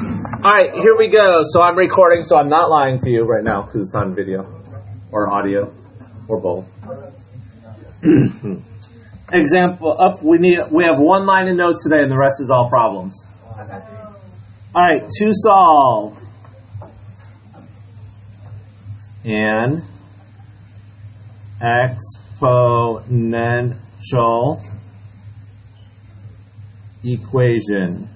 All right, here we go. So I'm recording, so I'm not lying to you right now because it's on video or audio or both. Example up. We have one line of notes today, and the rest is all problems. All right, to solve an exponential equation,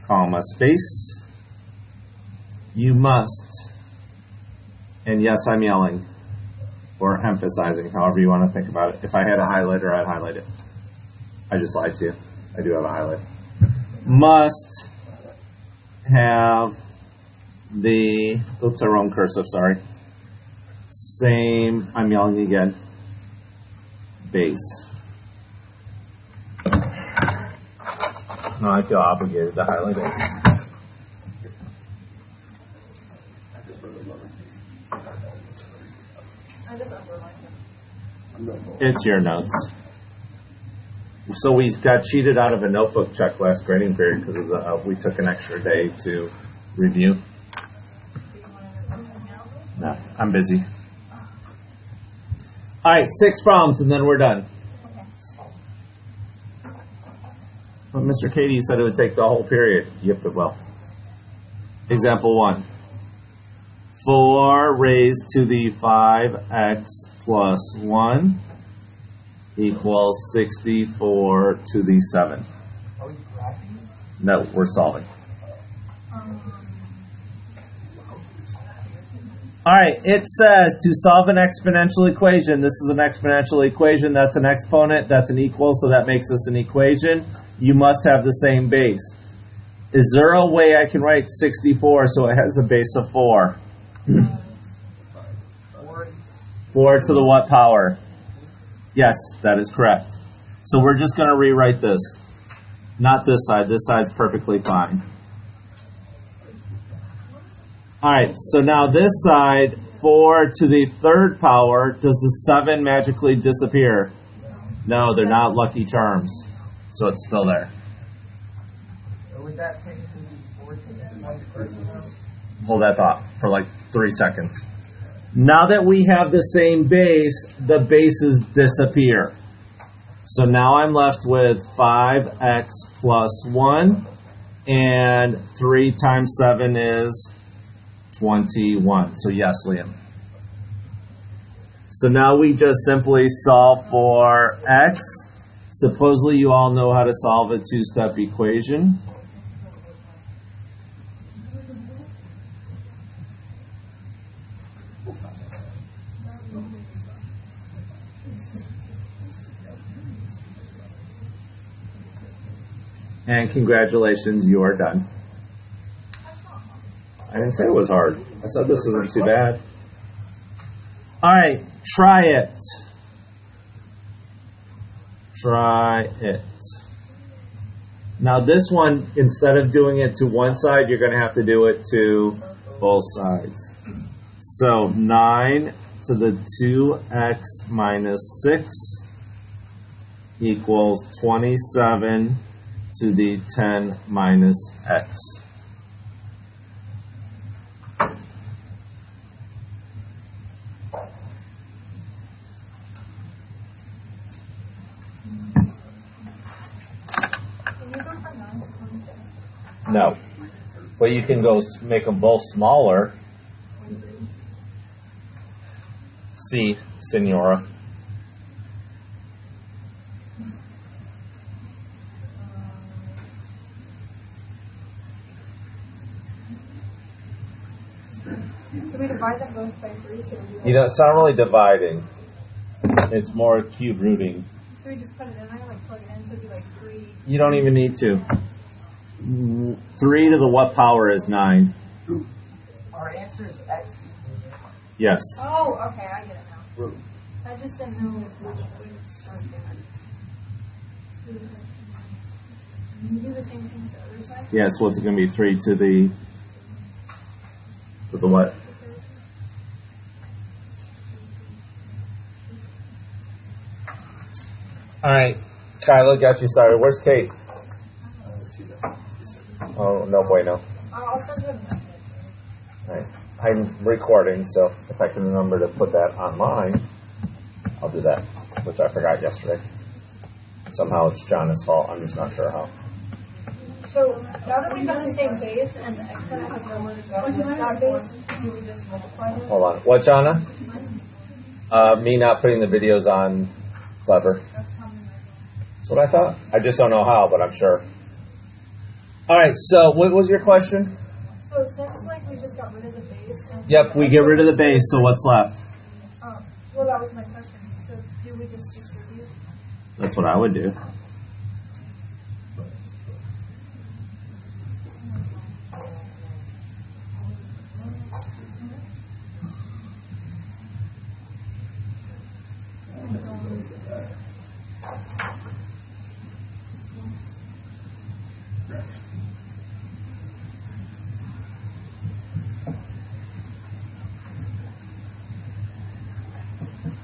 comma, space, you must, and yes, I'm yelling or emphasizing, however you want to think about it. If I had a highlighter, I'd highlight it. I just lied to you. I do have a highlight. Must have the, oops, I wrong cursive, sorry. Same, I'm yelling again, base. No, I feel obligated to highlight it. It's your notes. So we got cheated out of a notebook check last grading period because we took an extra day to review. No, I'm busy. All right, 6 problems and then we're done. But Mr. Katie said it would take the whole period. Yep, it will. Example 1. 4 raised to the 5x plus 1 equals 64 to the 7. Are we graphing? No, we're solving. All right, it says to solve an exponential equation. This is an exponential equation. That's an exponent. That's an equal, so that makes this an equation. You must have the same base. Is there a way I can write 64 so it has a base of 4? 4 to the what power? Yes, that is correct. So we're just going to rewrite this. Not this side. This side's perfectly fine. All right, so now this side, 4 to the 3rd power, does the 7 magically disappear? No, they're not lucky terms. So it's still there. So would that technically be 4 to the 1? Hold that thought for like 3 seconds. Now that we have the same base, the bases disappear. So now I'm left with 5x plus 1, and 3 times 7 is 21. So yes, Liam. So now we just simply solve for x. Supposedly you all know how to solve a 2-step equation. And congratulations, you are done. I didn't say it was hard. I said this isn't too bad. All right, try it. Try it. Now this one, instead of doing it to one side, you're going to have to do it to both sides. So 9 to the 2x minus 6 equals 27 to the 10 minus x. No, but you can go make them both smaller. See, Senora. So we divide them both by 3, so You know, it's not really dividing. It's more cube rooting. so we just put it in there, like plug it in, so it'd be like 3. You don't even need to. 3 to the what power is 9? Our answer is x. Yes. Oh, okay, I get it now. I just didn't know which way to start there. So you do the same thing to the other side? Yes, what's it going to be? 3 to the what? All right, Kyla, got you started. Where's Kate? She's Oh, no bueno. I'll send you a message. All right. I'm recording, so if I can remember to put that online, I'll do that, which I forgot yesterday. Somehow it's Jonna's fault. I'm just not sure how. So now that we have the same base and the exponent has that base, do we just multiply it? Hold on. What, Jonna? Me not putting the videos on Clever. That's what I thought. I just don't know how, but I'm sure. All right, so what was your question? So since like we just got rid of the base. And Yep, we get rid of the base, so what's left? Well, that was my question. So do we just distribute? That's what I would do.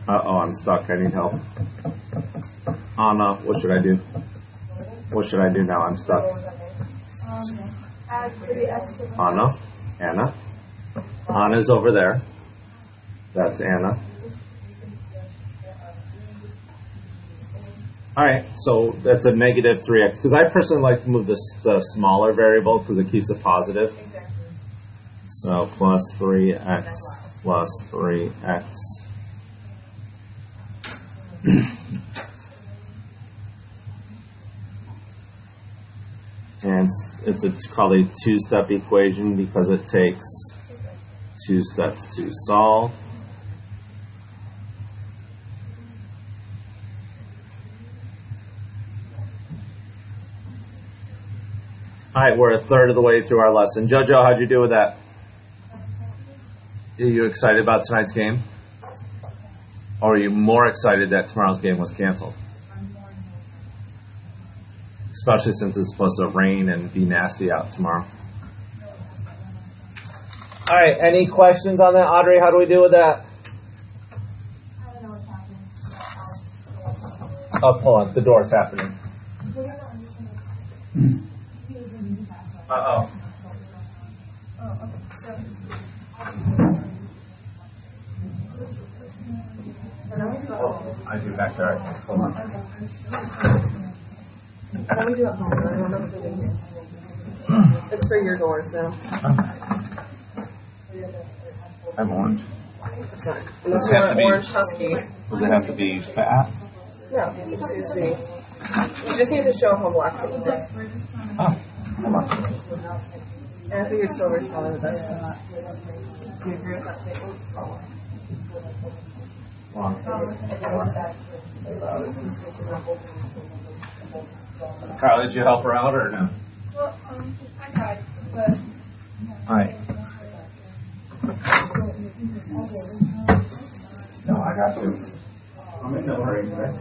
Uh-oh, I'm stuck. I need help. Anna, what should I do? What should I do now? I'm stuck. Add 3x to the Anna. Anna's over there. That's Anna. All right, so that's a negative 3x. Because I personally like to move the smaller variable because it keeps it positive. So plus 3x plus 3x. And it's called a two-step equation because it takes 2 steps to solve. All right, we're a third of the way through our lesson. Jojo, how'd you do with that? Are you excited about tonight's game? Or are you more excited that tomorrow's game was canceled? Especially since it's supposed to rain and be nasty out tomorrow. All right, any questions on that, Audrey? How do we do with that? I don't know what's happening. Oh, hold on, the door's happening. Uh-oh. Oh, okay. So I do back there, I think. Hold on. Let me do it home. I don't know what to do here. It's for your door, so. I'm orange. Sorry. Unless you want an orange husky. Does it have to be fat? No, it just needs to be. You just need to show how black it is. Oh, come on. And I figured silver's probably the best for that. Do you agree with that statement? Carl, did you help her out or no? well, I tried, but All right. No, I got you. I'm in no hurry, right?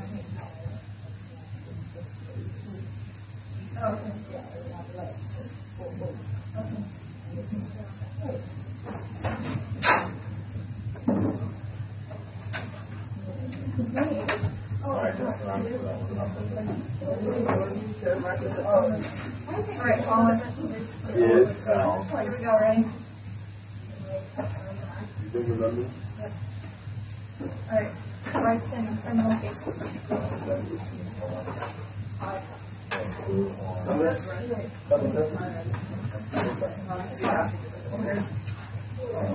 All right, that's what I'm all right, Colin. Here we go. Ready? All right. Rights and criminal cases.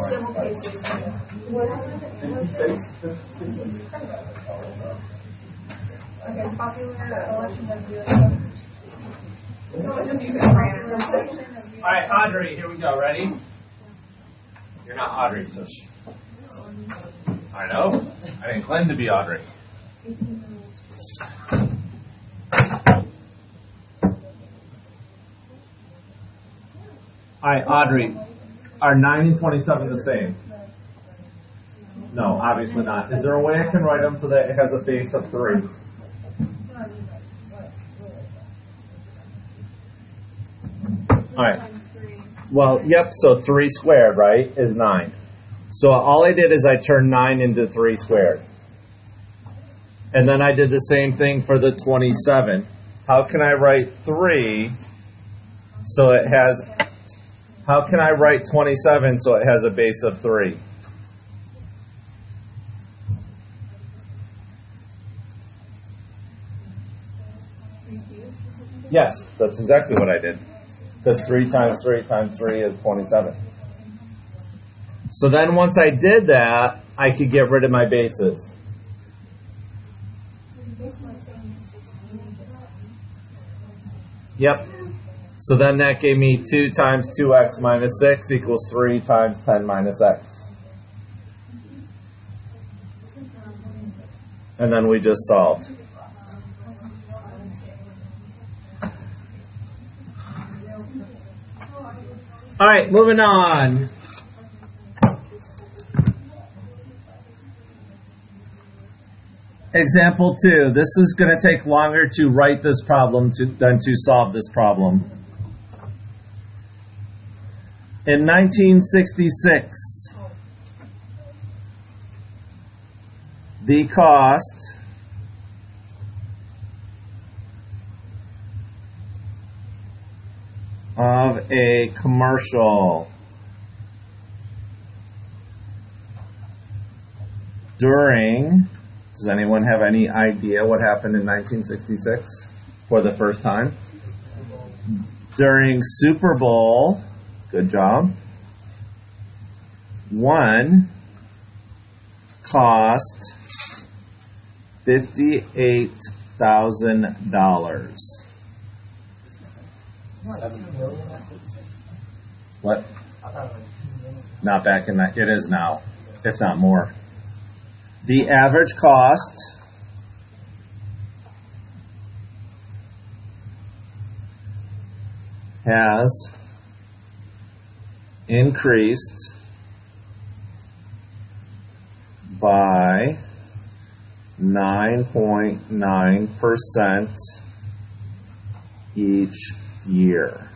Civil cases. Okay, popular election of U.S. No, just use it for answers. All right, Audrey, here we go. Ready? You're not Audrey, so shh. I know. I didn't claim to be Audrey. All right, Audrey, are 9 and 27 the same? No, obviously not. Is there a way I can write them so that it has a base of 3? All right. Well, yep, so 3 squared, right, is 9. So all I did is I turned 9 into 3 squared. And then I did the same thing for the 27. How can I write 3 So it has, how can I write 27 so it has a base of 3? Yes, that's exactly what I did. Because 3 times 3 times 3 is 27. So then once I did that, I could get rid of my bases. Yep. So then that gave me 2 times 2x minus 6 equals 3 times 10 minus x. And then we just solved. All right, moving on. Example 2. This is going to take longer to write this problem than to solve this problem. In 1966, the cost of a commercial during, does anyone have any idea what happened in 1966 for the first time? During Super Bowl, good job, 1 cost $58,000. What? Not back in that. It is now, if not more. The average cost has increased by 9.9% each year.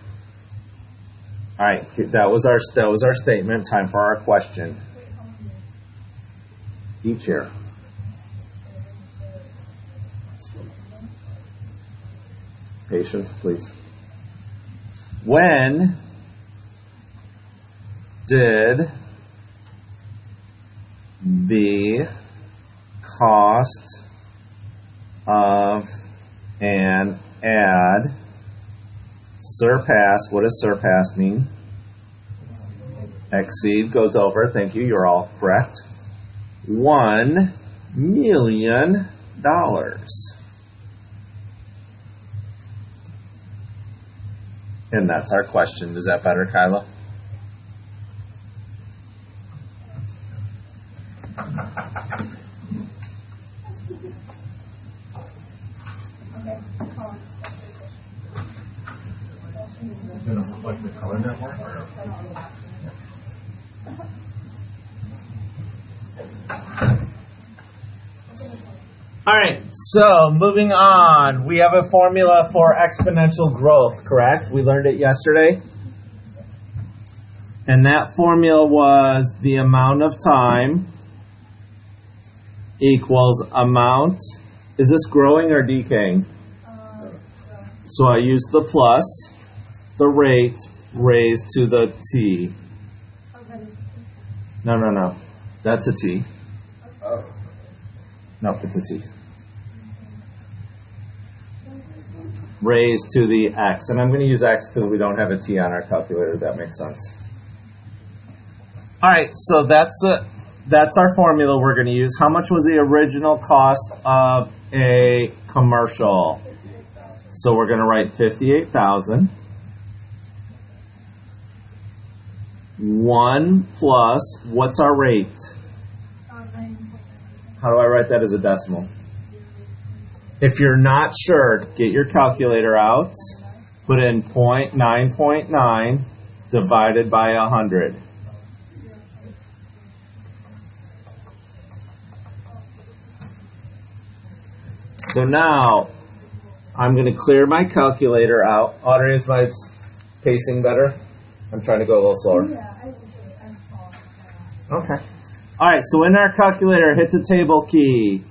All right, that was our statement. Time for our question. Each year. Patience, please. When did the cost of an ad surpass, what does surpass mean? Exceed goes over, thank you, you're all correct. $1 million. And that's our question. Is that better, Kyla? All right, so moving on, we have a formula for exponential growth, correct? We learned it yesterday. And that formula was the amount of time equals amount. Is this growing or decaying? So I use the plus, the rate raised to the t. No. That's a t. No, it's a t. Raised to the x. And I'm going to use x because we don't have a t on our calculator. That makes sense. All right, so that's our formula we're going to use. How much was the original cost of a commercial? So we're going to write 58,000. 1 plus, what's our rate? How do I write that as a decimal? If you're not sure, get your calculator out, put in 9.9 divided by 100. So now, I'm going to clear my calculator out. Audrey, is my pacing better? I'm trying to go a little slower. Okay. All right, so in our calculator, hit the table key.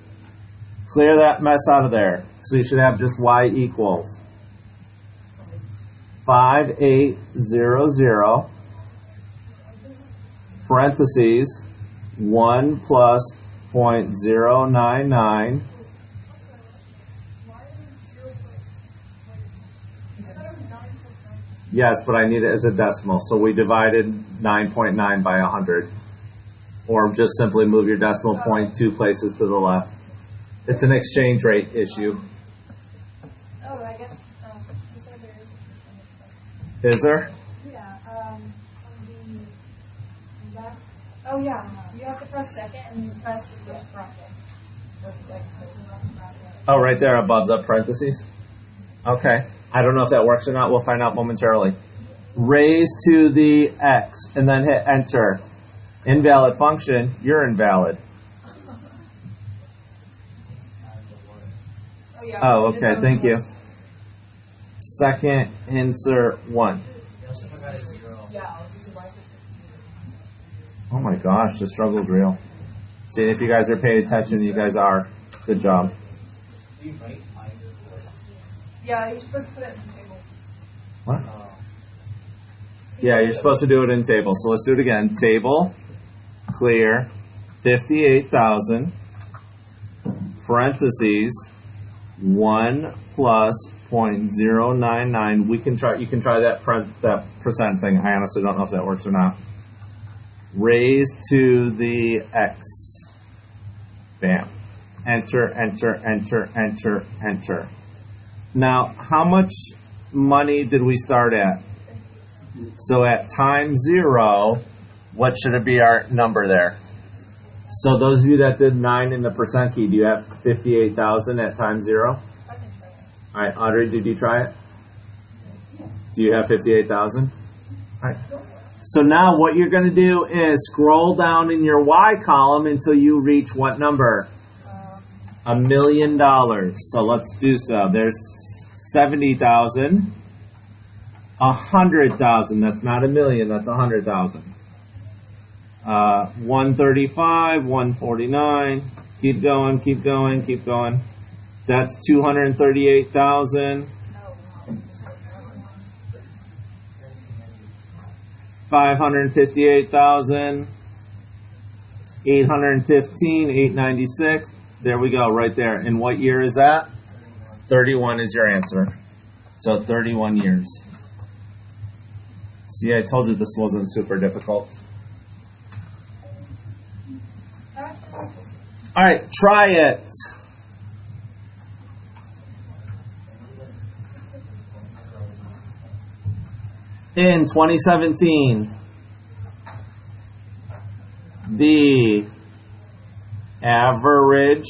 Clear that mess out of there. So you should have just y equals. 5800 parentheses 1 plus 0.099 Yes, but I need it as a decimal. So we divided 9.9 by 100. Or just simply move your decimal point 2 places to the left. It's an exchange rate issue. Oh, I guess, you said there is a percentage. Is there? Yeah, on the left. Oh, yeah, you have to press second and you press the first bracket. Oh, right there above the parentheses? Okay. I don't know if that works or not. We'll find out momentarily. Raise to the X and then hit enter. Invalid function, you're invalid. Oh, okay, thank you. Second, insert 1. Oh my gosh, the struggle's real. See, if you guys are paying attention, you guys are. Good job. Yeah, you're supposed to put it in the table. What? Yeah, you're supposed to do it in table. So let's do it again. Table, clear, 58,000, parentheses, 1 plus 0.099. You can try that percent thing. I honestly don't know if that works or not. Raised to the X. Bam. Enter, enter, enter, enter, enter. Now, how much money did we start at? So at time 0, what should it be our number there? So those of you that did 9 in the percent key, do you have 58,000 at time 0? I can try it. All right, Audrey, did you try it? Do you have 58,000? All right. So now what you're going to do is scroll down in your Y column until you reach what number? $1 million. So let's do so. There's 70,000. 100,000. That's not a million. That's 100,000. 135. 149. Keep going. Keep going. Keep going. That's 238,000. 558,000. 815. 896. There we go, right there. And what year is that? 31 is your answer. So 31 years. See, I told you this wasn't super difficult. All right, try it. In 2017, the average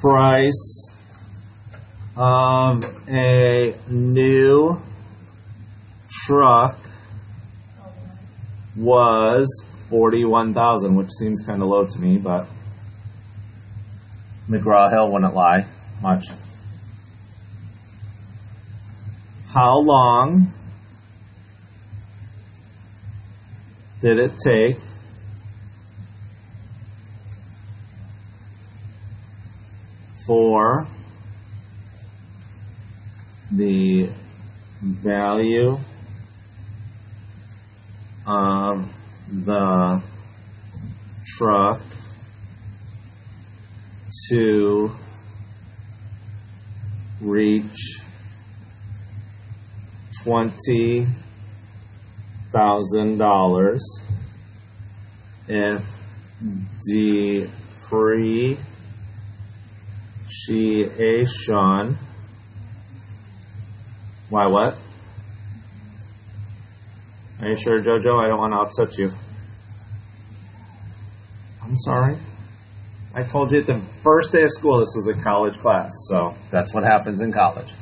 price of a new truck was 41,000, which seems kind of low to me, but McGraw-Hill wouldn't lie much. How long did it take for the value of the truck to reach $20,000 if depreciation. Why, what? Are you sure, Jojo? I don't want to upset you. I'm sorry. I told you at the first day of school this was a college class, so that's what happens in college.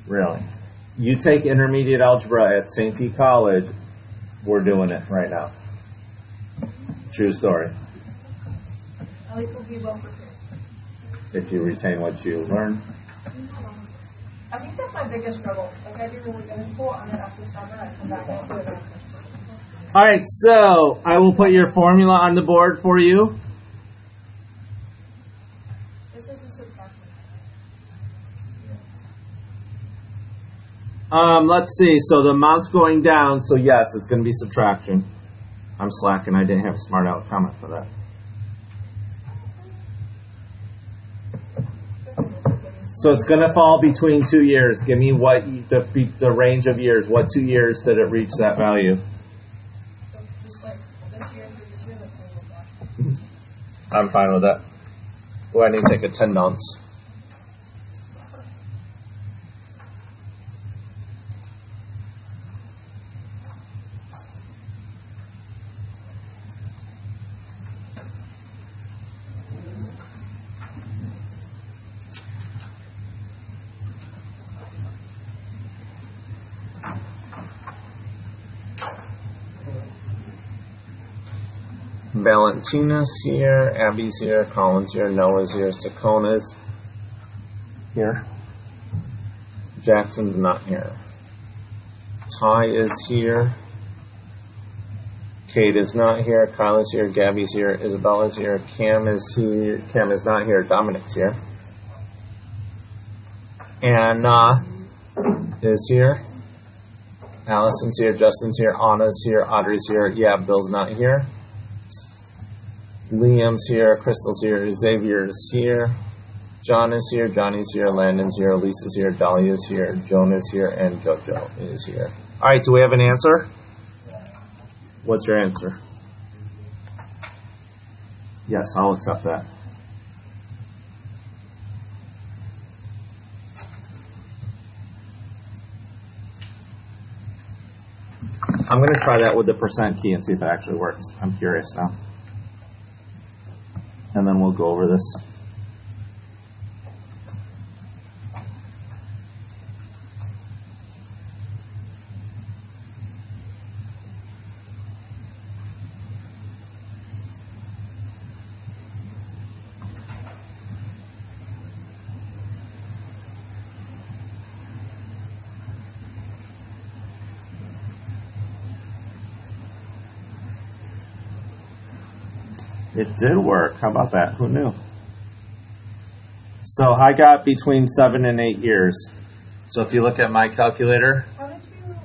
Really. You take intermediate algebra at St. Pete College, we're doing it right now. True story. At least we'll be well prepared. If you retain what you learn. I think that's my biggest struggle. Like, I do really good in school, and then after summer, I come back and do it. All right, so I will put your formula on the board for you. This isn't subtraction. Let's see. So the amount's going down. So yes, it's going to be subtraction. I'm slacking. I didn't have a smart aleck comment for that. So it's going to fall between 2 years. Give me what the range of years. What 2 years did it reach that value? Just like this year and this year, that's what we'll back. I'm fine with that. Oh, I need to take attendance. Valentina's here, Abby's here, Colin's here, Noah's here, Sakona's here. Jackson's not here. Ty is here. Kate is not here. Kyle is here. Gabby's here. Isabella's here. Cam is here. Cam is not here. Dominic's here. Anna is here. Allison's here. Justin's here. Anna's here. Audrey's here. Yeah, Bill's not here. Liam's here, Crystal's here, Xavier's here, John is here, Johnny's here, Landon's here, Lisa's here, Dahlia's here, Joan is here, and JoJo is here. All right, do we have an answer? What's your answer? Yes, I'll accept that. I'm going to try that with the percent key and see if it actually works. I'm curious now. And then we'll go over this. It did work. How about that? Who knew? So I got between 7 and 8 years. So if you look at my calculator, How did you get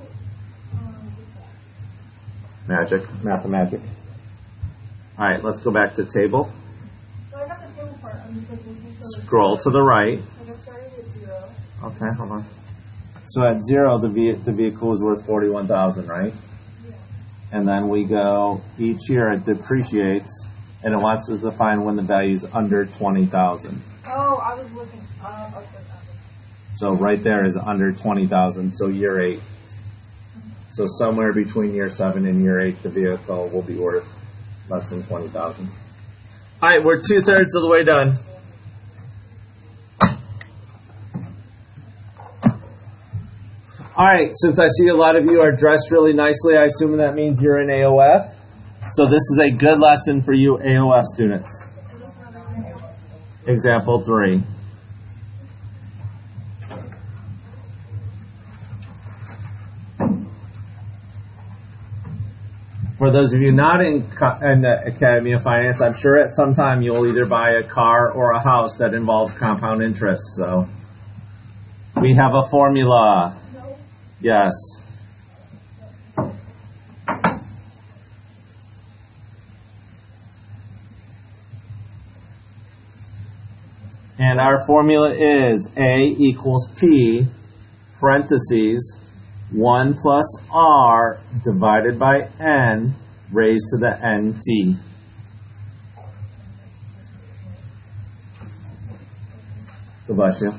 magic, mathemagic. All right, let's go back to table. that? So I got the table part. I'm just like looking for the Scroll to the right. Like I started at 0. Okay, hold on. So at 0, the vehicle is worth $41,000, right? Yeah. And then we go each year it depreciates, and it wants us to find when the value is under 20,000. Oh, I was looking. Okay. So right there is under 20,000. So year 8. So somewhere between year 7 and year 8, the vehicle will be worth less than 20,000. All right, we're 2/3 of the way done. All right, since I see a lot of you are dressed really nicely, I assume that means you're in AOF. So this is a good lesson for you AOF students. Example 3. For those of you not in the Academy of Finance, I'm sure at some time you'll either buy a car or a house that involves compound interest. So we have a formula. Yes. And our formula is A equals P, parentheses, 1 plus R divided by N raised to the NT. God bless you.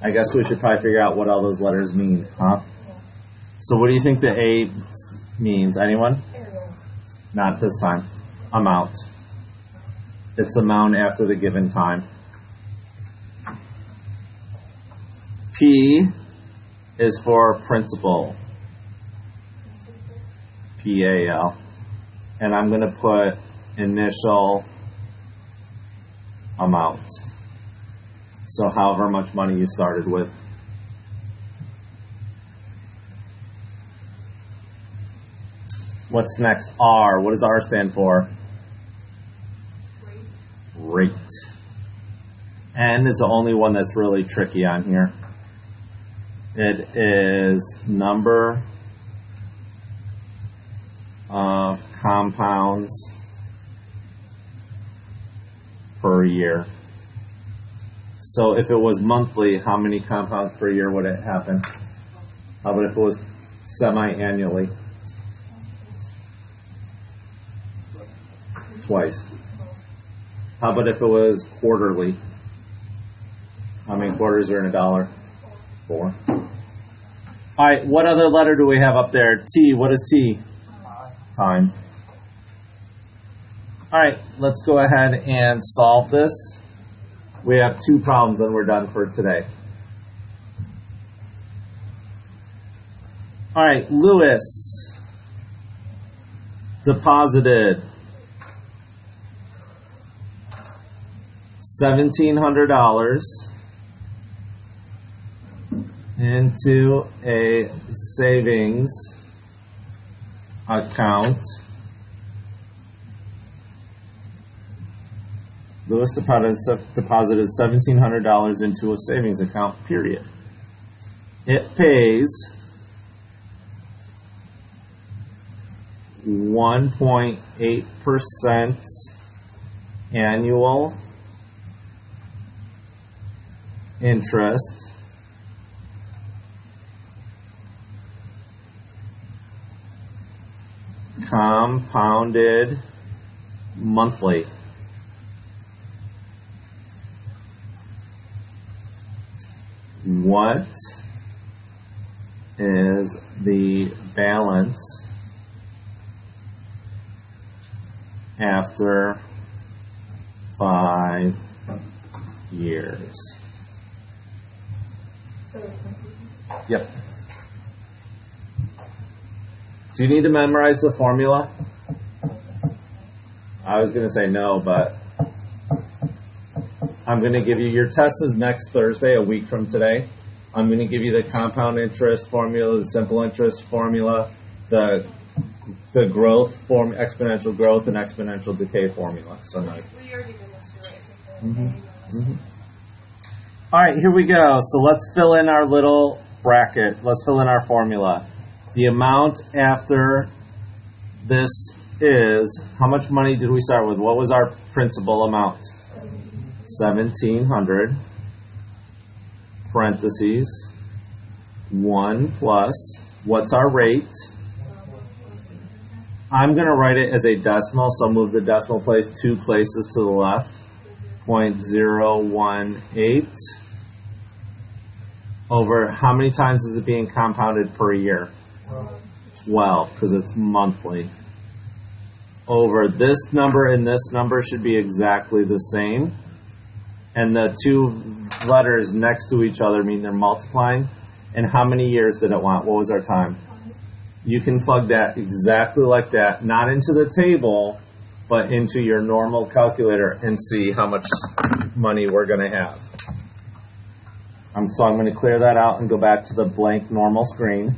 I guess we should probably figure out what all those letters mean, huh? So what do you think the A means? Anyone? Not this time. Amount. It's amount after the given time. P is for principal. PAL. And I'm going to put initial amount. So however much money you started with. What's next? R. What does R stand for? Rate. N is the only one that's really tricky on here. It is number of compounds per year. So if it was monthly, how many compounds per year would it happen? How about if it was semi-annually? Twice. How about if it was quarterly? How many quarters are in a dollar? 4. All right, what other letter do we have up there? T. What is T? Time. All right, let's go ahead and solve this. We have 2 problems and we're done for today. All right, Lewis deposited $1,700 into a savings account. Lewis deposited $1,700 into a savings account, period. It pays 1.8% annual interest compounded monthly. What is the balance after 5 years? Yep. Do you need to memorize the formula? I was going to say no, but I'm going to give you, your test is next Thursday, a week from today. I'm going to give you the compound interest formula, the simple interest formula, the growth form, exponential growth, and exponential decay formula. So now, We already did this, right? all right, here we go. So let's fill in our little bracket. Let's fill in our formula. The amount after this is, how much money did we start with? What was our principal amount? 1,700, parentheses, 1 plus, what's our rate? I'm going to write it as a decimal, so I'll move the decimal place 2 places to the left. 0.018 over, how many times is it being compounded per year? 12, because it's monthly. Over this number and this number should be exactly the same. And the 2 letters next to each other mean they're multiplying. And how many years did it want? What was our time? You can plug that exactly like that, not into the table, but into your normal calculator and see how much money we're going to have. So I'm going to clear that out and go back to the blank normal screen.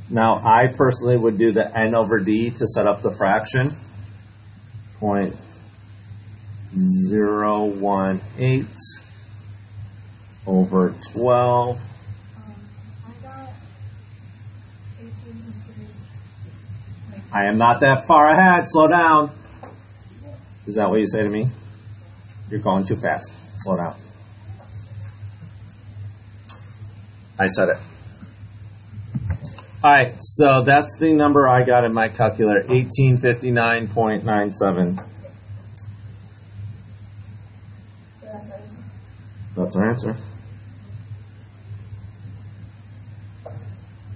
Now, I personally would do the n over d to set up the fraction. 0.018 over 12. I got 1,800. I am not that far ahead. Slow down. Is that what you say to me? You're going too fast. Slow down. I said it. All right, so that's the number I got in my calculator, 1859.97. That's our answer.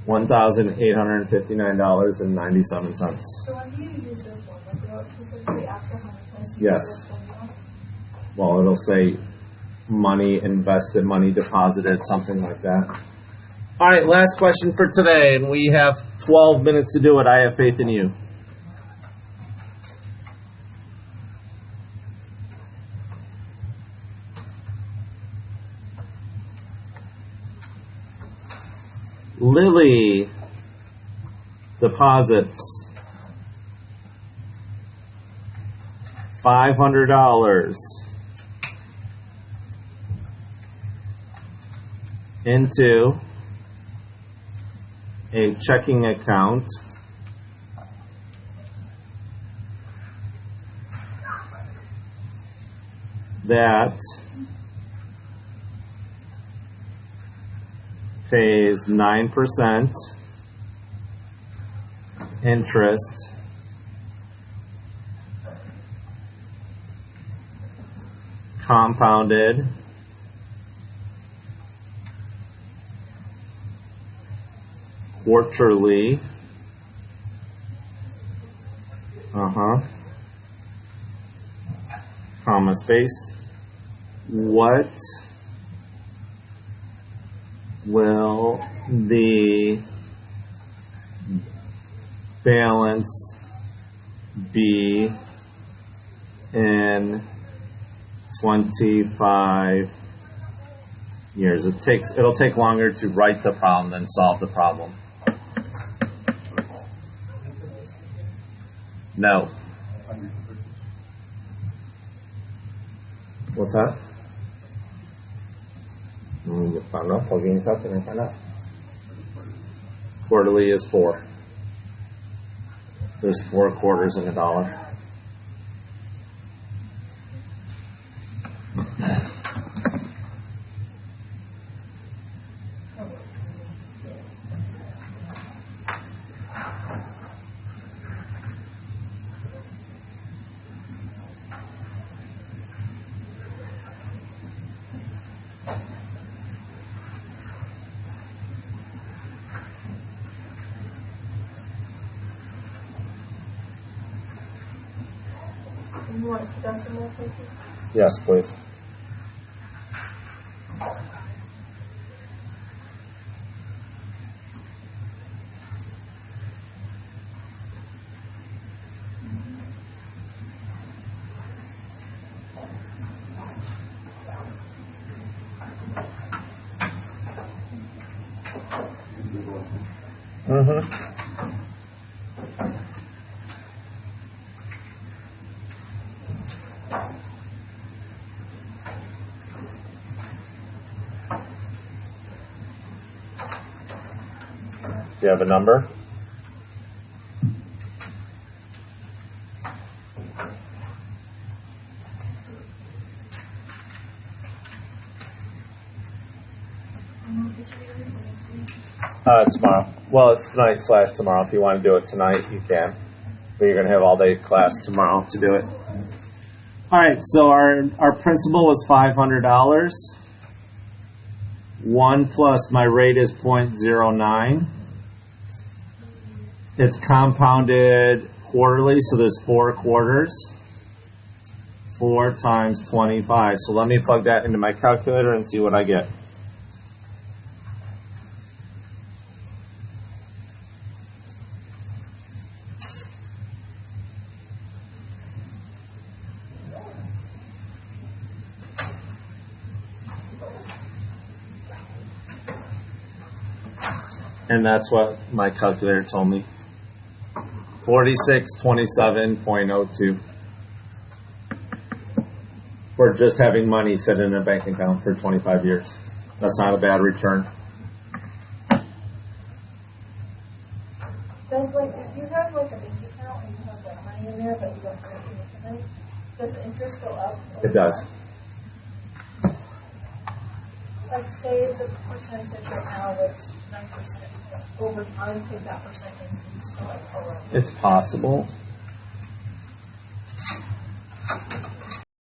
$1,859.97. So when do you use this one? Like, will it specifically ask us on the place? Yes. Well, it'll say money invested, money deposited, something like that. All right, last question for today, and we have 12 minutes to do it. I have faith in you. Lily deposits $500 into a checking account that pays 9% interest compounded quarterly, comma space, what will the balance be in 25 years? It'll take longer to write the problem than solve the problem. No. What's that? Find out. I'll get in touch and find out. Quarterly is 4. There's 4 quarters in a dollar. You want to put decimal places? Yes, please. Do you have a number? Tomorrow. Well, it's tonight/tomorrow. If you want to do it tonight, you can. But you're going to have all day class tomorrow to do it. All right, so our principal was $500. 1 plus my rate is 0.09. It's compounded quarterly, so there's 4 quarters. 4 times 25. So let me plug that into my calculator and see what I get. And that's what my calculator told me. 4627.02 for just having money sit in a bank account for 25 years. That's not a bad return. Does if you have a bank account and you have money in there but you don't pay anything, does the interest go up? It does. Say the percentage right now that's 9%. Over time, could that percent increase to around? It's possible.